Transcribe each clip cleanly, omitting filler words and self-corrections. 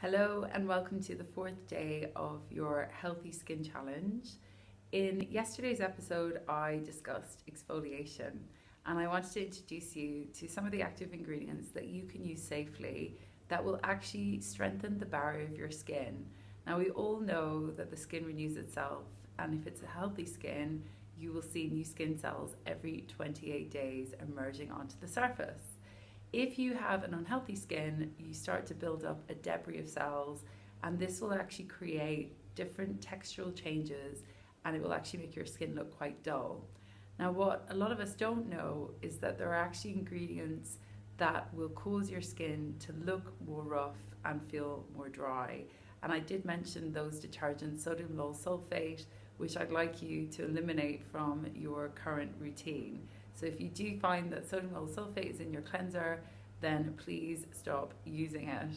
Hello and welcome to the fourth day of your Healthy Skin Challenge. In yesterday's episode, I discussed exfoliation and I wanted to introduce you to some of the active ingredients that you can use safely that will actually strengthen the barrier of your skin. Now, we all know that the skin renews itself, and if it's a healthy skin, you will see new skin cells every 28 days emerging onto the surface. If you have an unhealthy skin, you start to build up a debris of cells, and this will actually create different textural changes and it will actually make your skin look quite dull. Now, what a lot of us don't know is that there are actually ingredients that will cause your skin to look more rough and feel more dry. And I did mention those detergents, sodium lauryl sulfate, which I'd like you to eliminate from your current routine. So if you do find that sodium lauryl sulfate is in your cleanser, then please stop using it.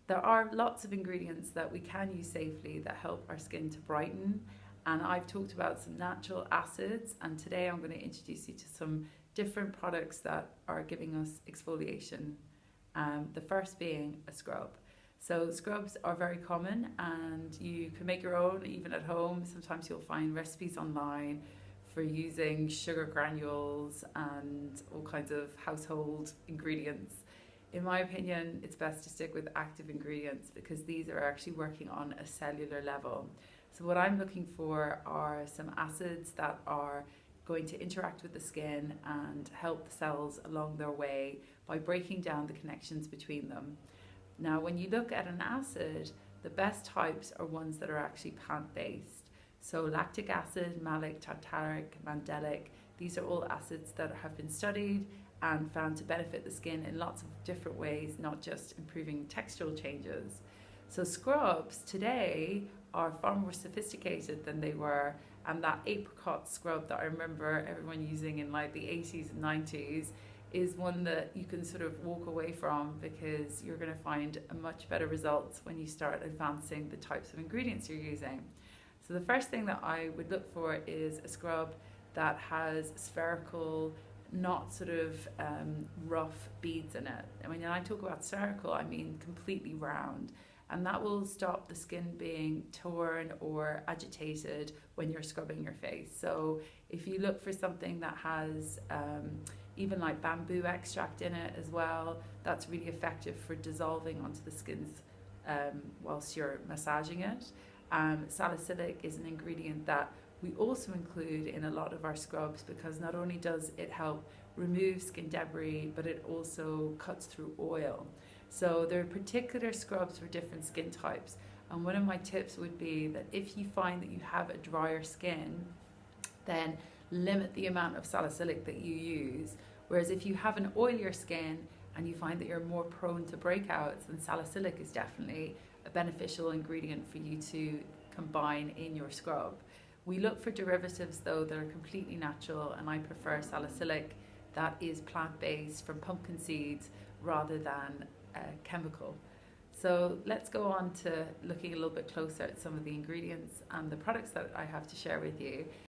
There are lots of ingredients that we can use safely that help our skin to brighten, and I've talked about some natural acids, and today I'm going to introduce you to some different products that are giving us exfoliation. The first being a scrub. So scrubs are very common and you can make your own even at home. Sometimes you'll find recipes online for using sugar granules and all kinds of household ingredients. In my opinion, it's best to stick with active ingredients because these are actually working on a cellular level. So what I'm looking for are some acids that are going to interact with the skin and help the cells along their way by breaking down the connections between them. Now, when you look at an acid, the best types are ones that are actually plant-based. So lactic acid, malic, tartaric, mandelic, these are all acids that have been studied and found to benefit the skin in lots of different ways, not just improving textural changes. So scrubs today are far more sophisticated than they were, and that apricot scrub that I remember everyone using in like the 80s and 90s is one that you can sort of walk away from because you're going to find a much better results when you start advancing the types of ingredients you're using. So the first thing that I would look for is a scrub that has spherical, not sort of rough beads in it. And when I talk about spherical, I mean completely round. And that will stop the skin being torn or agitated when you're scrubbing your face. So if you look for something that has even like bamboo extract in it as well, that's really effective for dissolving onto the skins whilst you're massaging it. Salicylic is an ingredient that we also include in a lot of our scrubs because not only does it help remove skin debris, but it also cuts through oil. So there are particular scrubs for different skin types. And one of my tips would be that if you find that you have a drier skin, then limit the amount of salicylic that you use. Whereas if you have an oilier skin and you find that you're more prone to breakouts, then salicylic is definitely a beneficial ingredient for you to combine in your scrub. We look for derivatives though that are completely natural, and I prefer salicylic that is plant-based from pumpkin seeds rather than chemical. So let's go on to looking a little bit closer at some of the ingredients and the products that I have to share with you.